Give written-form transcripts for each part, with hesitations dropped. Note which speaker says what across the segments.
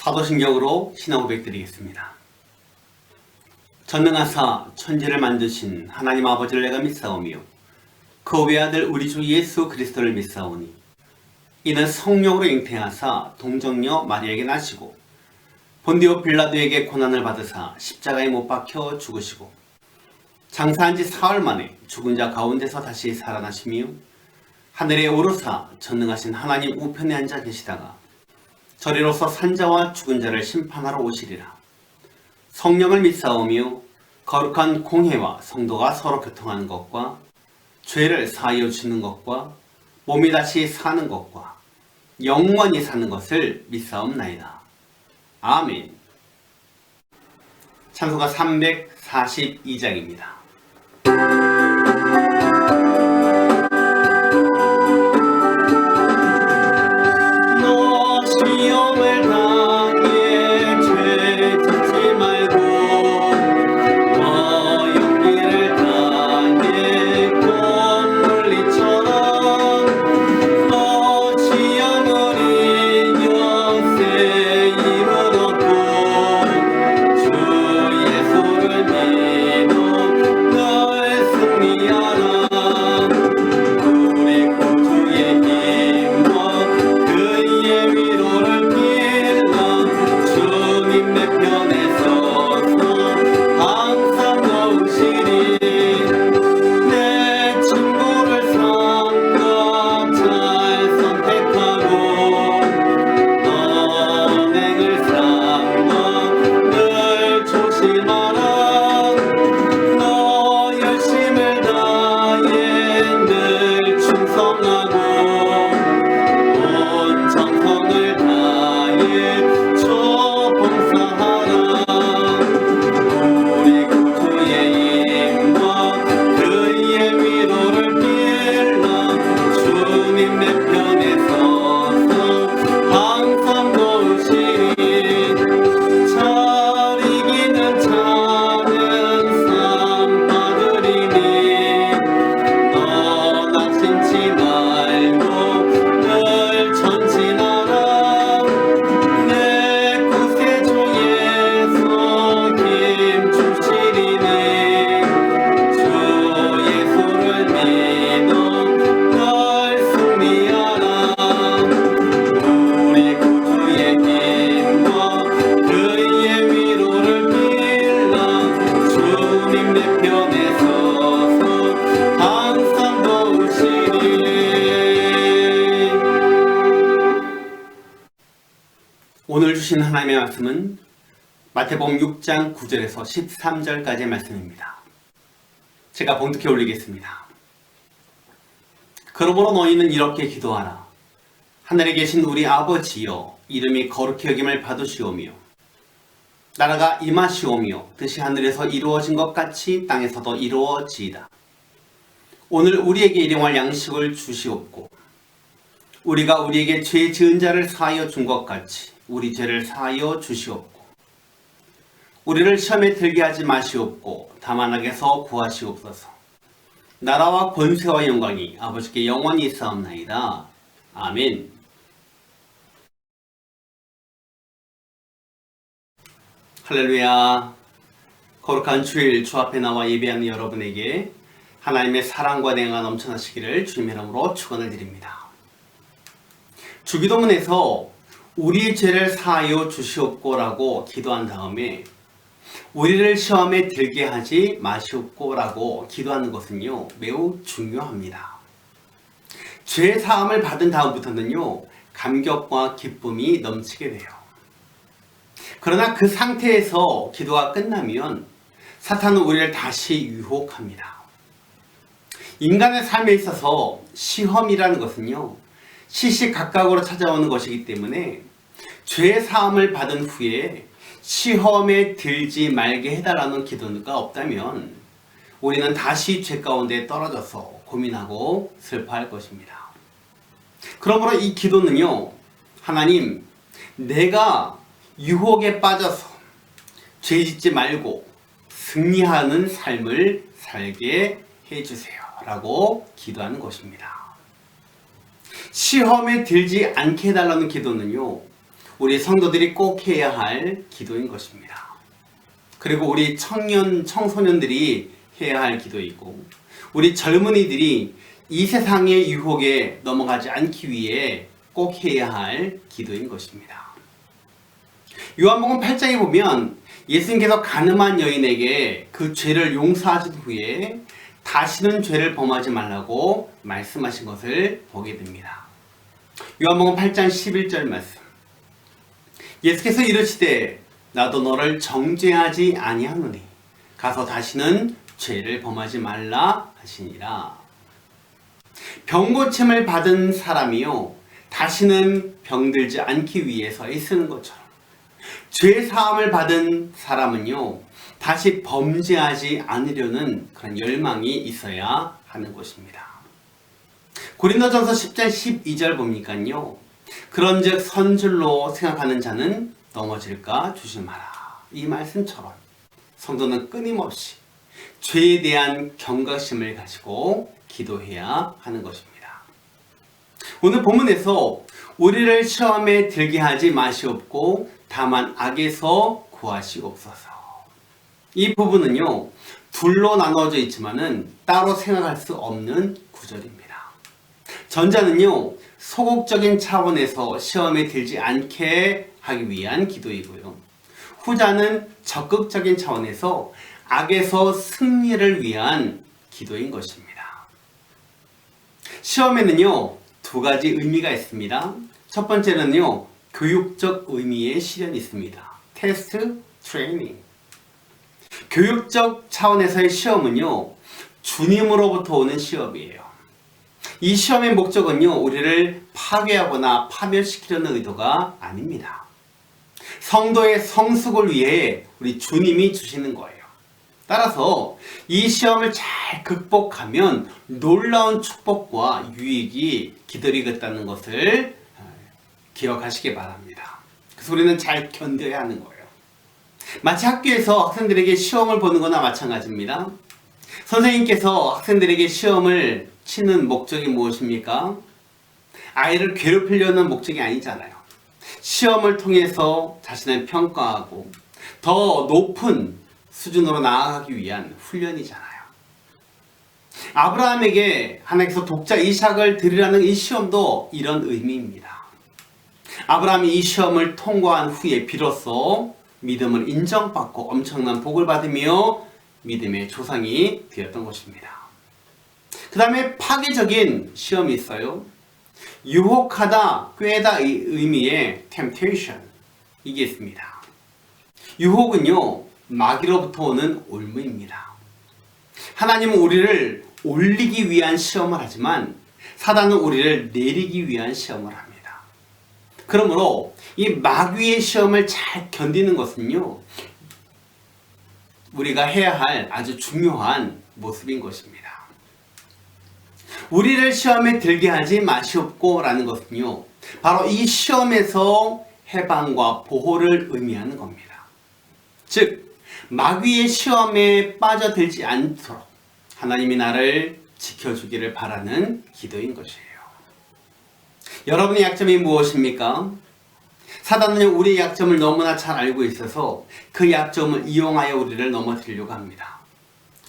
Speaker 1: 사도신경으로 신앙 고백 드리겠습니다. 전능하사 천지를 만드신 하나님 아버지를 내가 믿사오며 그 외아들 우리 주 예수 그리스도를 믿사오니 이는 성령으로 잉태하사 동정녀 마리아에게 나시고 본디오 빌라도에게 고난을 받으사 십자가에 못 박혀 죽으시고 장사한 지 사흘 만에 죽은 자 가운데서 다시 살아나시며 하늘에 오르사 전능하신 하나님 우편에 앉아 계시다가 저리로서 산자와 죽은 자를 심판하러 오시리라. 성령을 믿사오며 거룩한 공회와 성도가 서로 교통하는 것과 죄를 사하여 주는 것과 몸이 다시 사는 것과 영원히 사는 것을 믿사옵나이다. 아멘. 찬송가 342장입니다. 오늘 주신 하나님의 말씀은 마태복음 6장 9절에서 13절까지의 말씀입니다. 제가 봉독해 올리겠습니다. 그러므로 너희는 이렇게 기도하라. 하늘에 계신 우리 아버지여, 이름이 거룩히 여김을 받으시오며 나라가 임하시오며 뜻이 하늘에서 이루어진 것 같이 땅에서도 이루어지이다. 오늘 우리에게 일용할 양식을 주시옵고 우리가 우리에게 죄 지은 자를 사하여 준 것 같이 우리 죄를 사하여 주시옵고 우리를 시험에 들게 하지 마시옵고 다만 악에서 구하시옵소서. 나라와 권세와 영광이 아버지께 영원히 있사옵나이다. 아멘. 할렐루야. 거룩한 주일 주 앞에 나와 예배하는 여러분에게 하나님의 사랑과 냉가 넘쳐나시기를 주님의 이름으로 축원을 드립니다. 주기도문에서 우리의 죄를 사하여 주시옵고라고 기도한 다음에 우리를 시험에 들게 하지 마시옵고라고 기도하는 것은요, 매우 중요합니다. 죄 사함을 받은 다음부터는요, 감격과 기쁨이 넘치게 돼요. 그러나 그 상태에서 기도가 끝나면 사탄은 우리를 다시 유혹합니다. 인간의 삶에 있어서 시험이라는 것은요, 시시각각으로 찾아오는 것이기 때문에 죄 사함을 받은 후에 시험에 들지 말게 해달라는 기도가 없다면 우리는 다시 죄 가운데 떨어져서 고민하고 슬퍼할 것입니다. 그러므로 이 기도는요, 하나님, 내가 유혹에 빠져서 죄 짓지 말고 승리하는 삶을 살게 해주세요 라고 기도하는 것입니다. 시험에 들지 않게 해달라는 기도는요, 우리 성도들이 꼭 해야 할 기도인 것입니다. 그리고 우리 청소년들이 해야 할 기도이고, 우리 젊은이들이 이 세상의 유혹에 넘어가지 않기 위해 꼭 해야 할 기도인 것입니다. 요한복음 8장에 보면 예수님께서 가늠한 여인에게 그 죄를 용서하신 후에 다시는 죄를 범하지 말라고 말씀하신 것을 보게 됩니다. 요한복음 8장 11절 말씀. 예수께서 이르시되 나도 너를 정죄하지 아니하노니 가서 다시는 죄를 범하지 말라 하시니라. 병고침을 받은 사람이요 다시는 병들지 않기 위해서 애쓰는 것처럼, 죄 사함을 받은 사람은요 다시 범죄하지 않으려는 그런 열망이 있어야 하는 것입니다. 고린도전서 10장 12절 보니까요, 그런즉 선줄로 생각하는 자는 넘어질까 조심하라. 이 말씀처럼 성도는 끊임없이 죄에 대한 경각심을 가지고 기도해야 하는 것입니다. 오늘 본문에서 우리를 시험에 들게 하지 마시옵고 다만 악에서 구하시옵소서. 이 부분은요 둘로 나눠져 있지만은 따로 생각할 수 없는 구절입니다. 전자는요 소극적인 차원에서 시험에 들지 않게 하기 위한 기도이고요, 후자는 적극적인 차원에서 악에서 승리를 위한 기도인 것입니다. 시험에는요 두 가지 의미가 있습니다. 첫 번째는요 교육적 의미의 실현이 있습니다. 테스트, 트레이닝. 교육적 차원에서의 시험은요 주님으로부터 오는 시험이에요. 이 시험의 목적은요 우리를 파괴하거나 파멸시키려는 의도가 아닙니다. 성도의 성숙을 위해 우리 주님이 주시는 거예요. 따라서 이 시험을 잘 극복하면 놀라운 축복과 유익이 기다리겠다는 것을 기억하시기 바랍니다. 그래서 우리는 잘 견뎌야 하는 거예요. 마치 학교에서 학생들에게 시험을 보는 거나 마찬가지입니다. 선생님께서 학생들에게 시험을 치는 목적이 무엇입니까? 아이를 괴롭히려는 목적이 아니잖아요. 시험을 통해서 자신을 평가하고 더 높은 수준으로 나아가기 위한 훈련이잖아요. 아브라함에게 하나님께서 독자 이삭을 드리라는 이 시험도 이런 의미입니다. 아브라함이 이 시험을 통과한 후에 비로소 믿음을 인정받고 엄청난 복을 받으며 믿음의 조상이 되었던 것입니다. 그 다음에 파괴적인 시험이 있어요. 유혹하다, 꾀다 의미의 temptation, 이게 있습니다. 유혹은요 마귀로부터 오는 올무입니다. 하나님은 우리를 올리기 위한 시험을 하지만 사단은 우리를 내리기 위한 시험을 합니다. 그러므로 이 마귀의 시험을 잘 견디는 것은요 우리가 해야 할 아주 중요한 모습인 것입니다. 우리를 시험에 들게 하지 마시옵고 라는 것은요 바로 이 시험에서 해방과 보호를 의미하는 겁니다. 즉 마귀의 시험에 빠져들지 않도록 하나님이 나를 지켜주기를 바라는 기도인 것이에요. 여러분의 약점이 무엇입니까? 사단은 우리의 약점을 너무나 잘 알고 있어서 그 약점을 이용하여 우리를 넘어뜨리려고 합니다.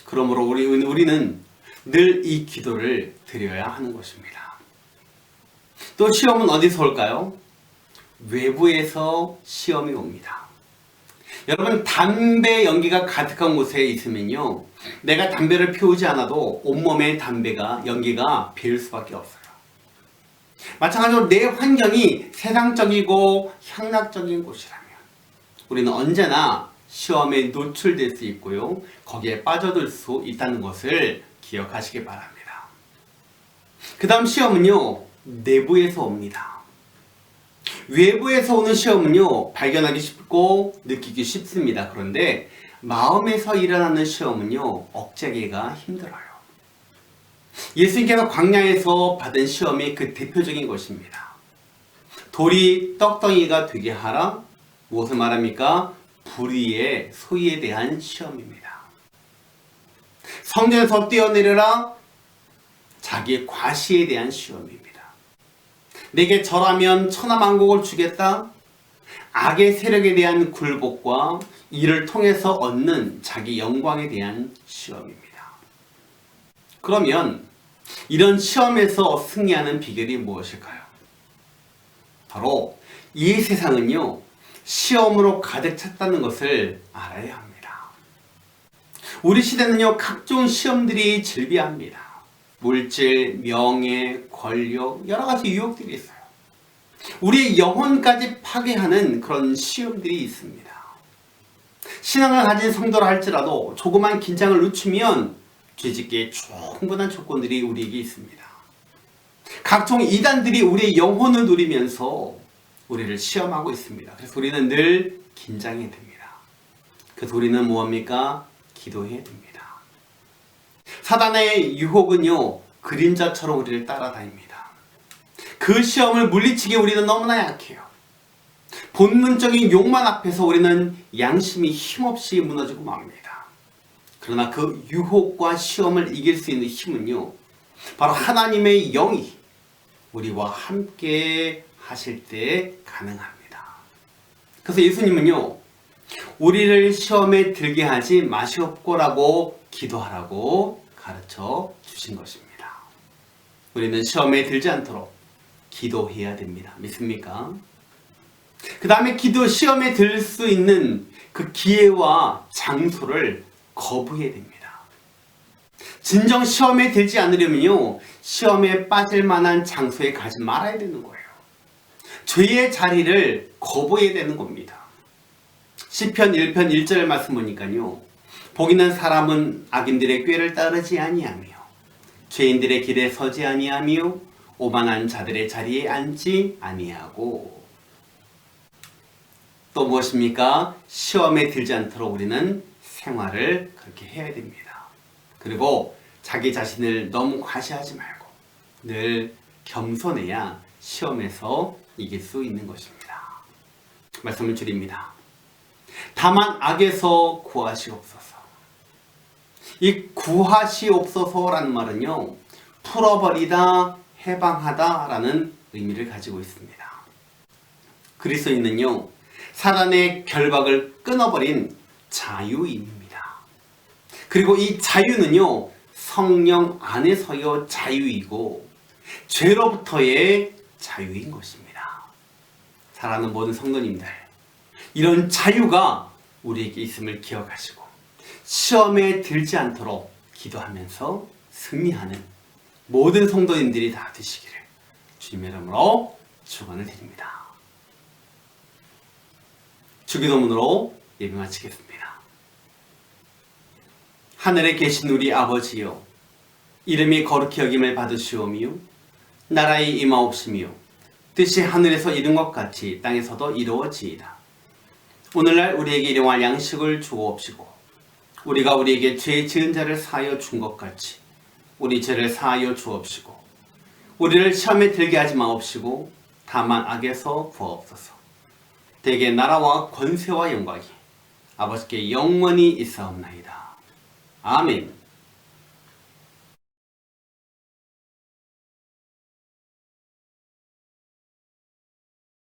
Speaker 1: 그러므로 우리는 늘 이 기도를 드려야 하는 것입니다. 또 시험은 어디서 올까요? 외부에서 시험이 옵니다. 여러분, 담배 연기가 가득한 곳에 있으면요 내가 담배를 피우지 않아도 온몸에 연기가 배일 수밖에 없어요. 마찬가지로 내 환경이 세상적이고 향락적인 곳이라면 우리는 언제나 시험에 노출될 수 있고요 거기에 빠져들 수 있다는 것을 기억하시기 바랍니다. 그 다음 시험은요 내부에서 옵니다. 외부에서 오는 시험은요 발견하기 쉽고 느끼기 쉽습니다. 그런데 마음에서 일어나는 시험은요 억제하기가 힘들어요. 예수님께서 광야에서 받은 시험이 그 대표적인 것입니다. 돌이 떡덩이가 되게 하라. 무엇을 말합니까? 불의의 소위에 대한 시험입니다. 성전에서 뛰어내려라. 자기의 과시에 대한 시험입니다. 내게 절하면 천하만국을 주겠다. 악의 세력에 대한 굴복과 이를 통해서 얻는 자기 영광에 대한 시험입니다. 그러면 이런 시험에서 승리하는 비결이 무엇일까요? 바로 이 세상은요, 시험으로 가득 찼다는 것을 알아야 합니다. 우리 시대는요, 각종 시험들이 즐비합니다. 물질, 명예, 권력, 여러 가지 유혹들이 있어요. 우리의 영혼까지 파괴하는 그런 시험들이 있습니다. 신앙을 가진 성도라 할지라도 조그만 긴장을 늦추면 뒤집기에 충분한 조건들이 우리에게 있습니다. 각종 이단들이 우리의 영혼을 노리면서 우리를 시험하고 있습니다. 그래서 우리는 늘 긴장해야 됩니다. 그래서 우리는 무엇입니까? 기도해야 됩니다. 사단의 유혹은요, 그림자처럼 우리를 따라다닙니다. 그 시험을 물리치기 우리는 너무나 약해요. 본능적인 욕망 앞에서 우리는 양심이 힘없이 무너지고 맙니다. 그러나 그 유혹과 시험을 이길 수 있는 힘은요, 바로 하나님의 영이 우리와 함께 하실 때 가능합니다. 그래서 예수님은요, 우리를 시험에 들게 하지 마시옵고라고 기도하라고 가르쳐 주신 것입니다. 우리는 시험에 들지 않도록 기도해야 됩니다. 믿습니까? 그 다음에 시험에 들 수 있는 그 기회와 장소를 거부해야 됩니다. 진정 시험에 들지 않으려면요, 시험에 빠질 만한 장소에 가지 말아야 되는 거예요. 죄의 자리를 거부해야 되는 겁니다. 시편 1편 1절 말씀 보니까요, 복 있는 사람은 악인들의 꾀를 따르지 아니하며 죄인들의 길에 서지 아니하며 오만한 자들의 자리에 앉지 아니하고. 또 무엇입니까? 시험에 들지 않도록 우리는 생활을 그렇게 해야 됩니다. 그리고 자기 자신을 너무 과시하지 말고 늘 겸손해야 시험에서 이길 수 있는 것입니다. 말씀을 드립니다. 다만 악에서 구하시옵소서. 이 구하시옵소서라는 말은요, 풀어버리다, 해방하다 라는 의미를 가지고 있습니다. 그리스도인은요, 사단의 결박을 끊어버린 자유인입니다. 그리고 이 자유는요, 성령 안에서의 자유이고 죄로부터의 자유인 것입니다. 사랑하는 모든 성도님들, 이런 자유가 우리에게 있음을 기억하시고 시험에 들지 않도록 기도하면서 승리하는 모든 성도님들이 다 되시기를 주님의 이름으로 축원을 드립니다. 주기도문으로 예배 마치겠습니다. 하늘에 계신 우리 아버지여, 이름이 거룩히 여김을 받으시오며 나라의 임하옵시며 뜻이 하늘에서 이룬 것 같이 땅에서도 이루어지이다. 오늘날 우리에게 일용할 양식을 주옵시고 우리가 우리에게 죄 지은 자를 사하여 준 것 같이 우리 죄를 사하여 주옵시고 우리를 시험에 들게 하지 마옵시고 다만 악에서 구하옵소서. 대개 나라와 권세와 영광이 아버지께 영원히 있사옵나이다. 아멘.